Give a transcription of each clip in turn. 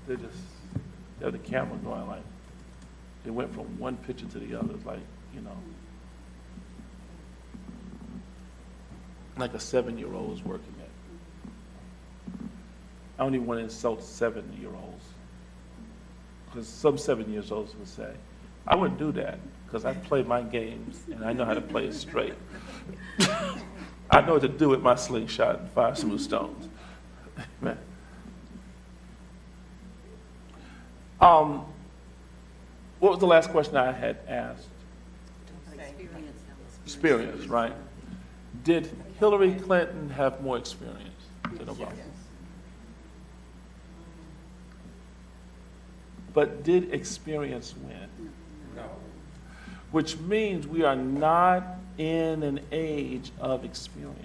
they have the camera going like, it went from one picture to the other, like, like a 7-year-old is working it. I don't even want to insult 7-year-olds, because some 7-year-olds would say, I wouldn't do that, because I play my games, and I know how to play it straight. I know what to do with my slingshot and 5 smooth stones. Amen. What was the last question I had asked? Experience, right? Did Hillary Clinton have more experience than Obama? But did experience win? No. Which means we are not in an age of experience.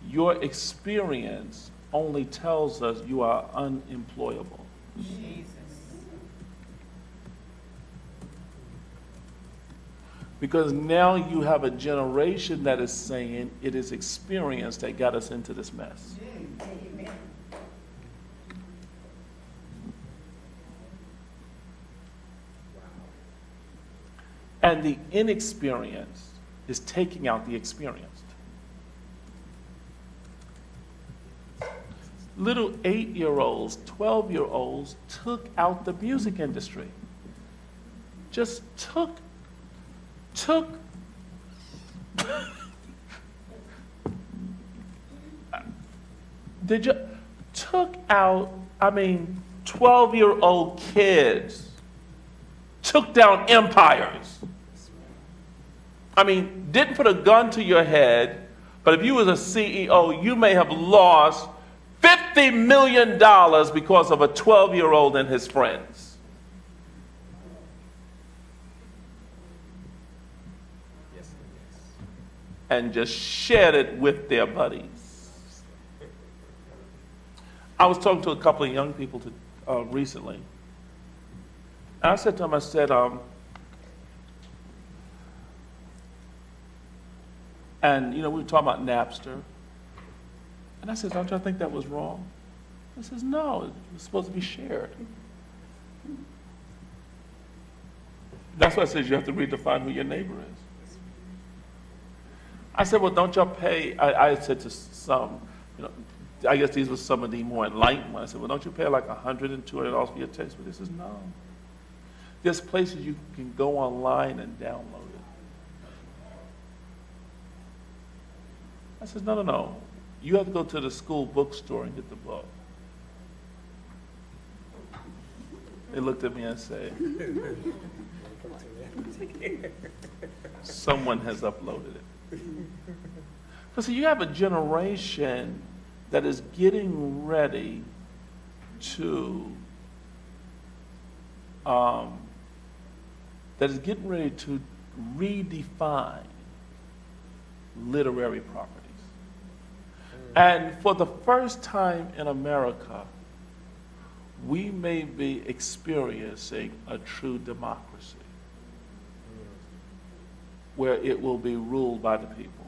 Your experience only tells us you are unemployable. Jesus. Because now you have a generation that is saying it is experience that got us into this mess. Amen. And the inexperienced is taking out the experienced. Little 8-year-olds, 12-year-olds took out the music industry. Just took out, 12-year-old kids took down empires. Didn't put a gun to your head, but if you was a CEO, you may have lost $50 million because of a 12-year-old and his friends. And just shared it with their buddies. I was talking to a couple of young people recently. And I said to them, we were talking about Napster. And I said, don't y'all think that was wrong? I says, no, it was supposed to be shared. That's why it says you have to redefine who your neighbor is. I said, well, don't y'all pay, I said to some, I guess these were some of the more enlightened ones. I said, well, don't you pay like $100 and $200 for your text? But he says, no. There's places you can go online and download it. I said, no. You have to go to the school bookstore and get the book. They looked at me and said, someone has uploaded it. But see, you have a generation that is getting ready to redefine literary properties. And for the first time in America, we may be experiencing a true democracy where it will be ruled by the people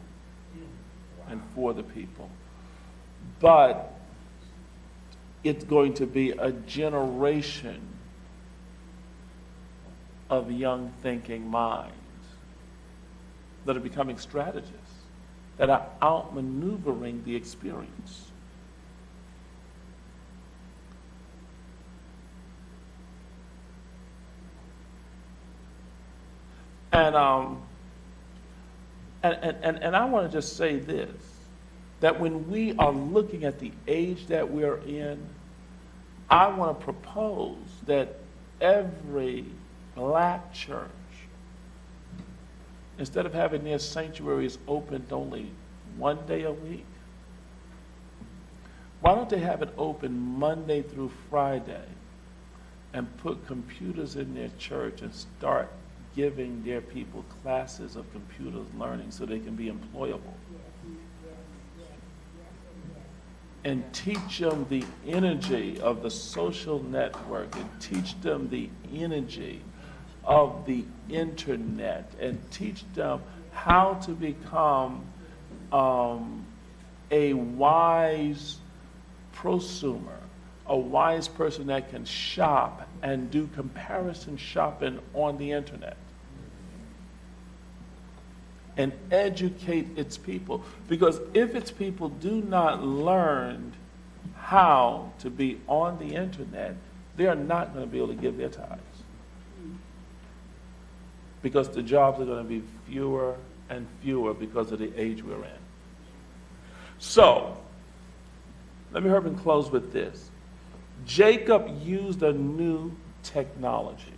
and for the people. But it's going to be a generation of young thinking minds that are becoming strategists, that are outmaneuvering the experience. And I want to just say this, that when we are looking at the age that we're in, I want to propose that every black church, instead of having their sanctuaries opened only one day a week, why don't they have it open Monday through Friday and put computers in their church and start giving their people classes of computer learning so they can be employable? And teach them the energy of the social network, and teach them the energy of the internet, and teach them how to become a wise prosumer, a wise person that can shop and do comparison shopping on the internet and educate its people. Because if its people do not learn how to be on the internet, they are not going to be able to give their tithes. Because the jobs are going to be fewer and fewer because of the age we're in. So, let me hurry and close with this. Jacob used a new technology.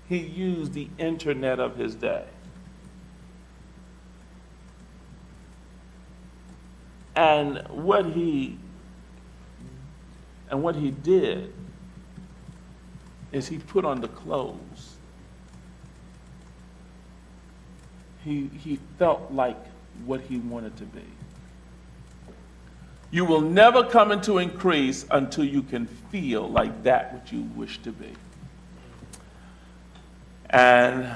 He used the internet of his day. And what he did is he put on the clothes. He felt like what he wanted to be. You will never come into increase until you can feel like that which you wish to be. And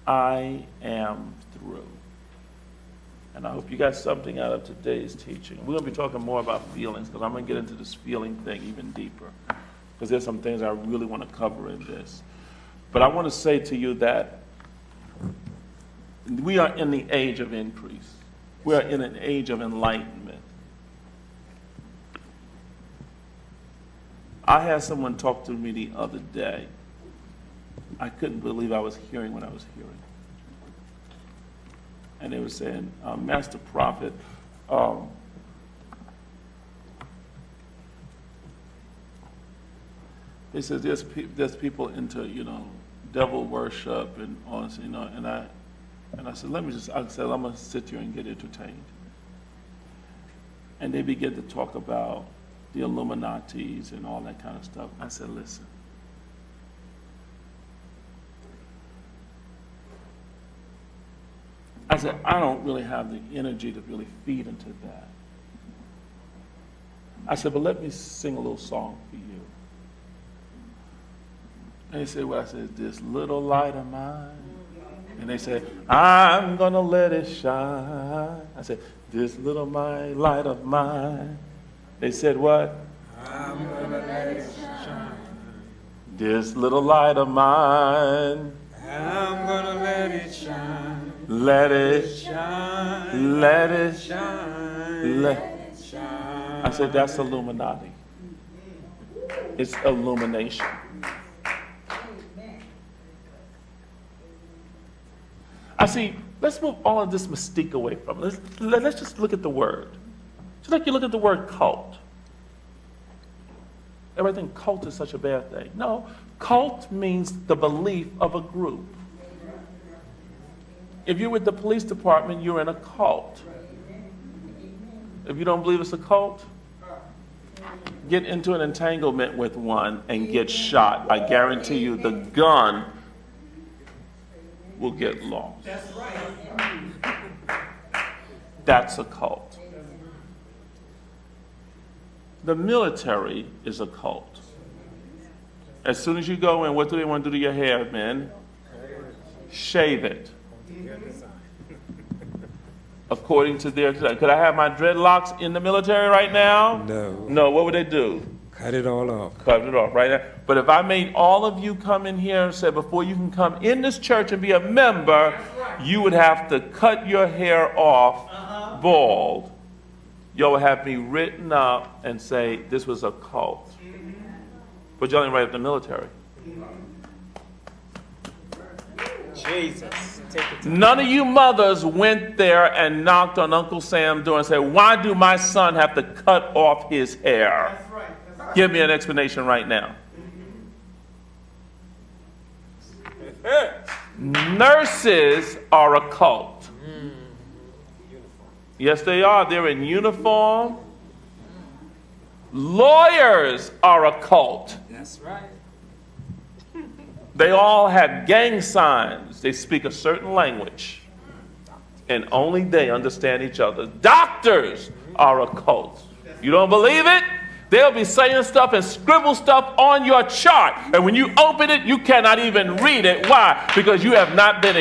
I am through. And I hope you got something out of today's teaching. We're going to be talking more about feelings because I'm going to get into this feeling thing even deeper. Because there's some things I really want to cover in this. But I want to say to you that we are in the age of increase. We are in an age of enlightenment. I had someone talk to me the other day. I couldn't believe I was hearing what I was hearing. And they were saying, Master Prophet, they said there's people into, devil worship and all this, and I said, I said, I'm going to sit here and get entertained. And they began to talk about the Illuminatis and all that kind of stuff. I said, listen. I said, I don't really have the energy to really feed into that. I said, but let me sing a little song for you. And they said, well, I said, this little light of mine. And they said, I'm going to let it shine. I said, this little light of mine. They said, what? I'm going to let it shine. This little light of mine. I'm going to let it shine. Let it shine. Let it shine. Let it shine. I said, that's Illuminati. It's illumination. I see, let's move all of this mystique away from it. Let's just look at the word. Just like you look at the word cult. Everybody think cult is such a bad thing. No, cult means the belief of a group. If you're with the police department, you're in a cult. If you don't believe it's a cult, get into an entanglement with one and get shot. I guarantee you the gun will get lost. That's right. That's a cult. The military is a cult. As soon as you go in, what do they want to do to your hair, men? Shave it. According to their, could I have my dreadlocks in the military right now? No. No, what would they do? Cut it all off. Cut it off, right there. But if I made all of you come in here and say, before you can come in this church and be a member, you would have to cut your hair off bald. Y'all would have me written up and say this was a cult. But y'all ain't right at the military. Jesus. None of you mothers went there and knocked on Uncle Sam's door and said, why do my son have to cut off his hair? That's right. Give me an explanation right now. Nurses are a cult. Yes, they are. They're in uniform. Lawyers are a cult. That's right. They all have gang signs. They speak a certain language. And only they understand each other. Doctors are a cult. You don't believe it? They'll be saying stuff and scribble stuff on your chart. And when you open it, you cannot even read it. Why? Because you have not been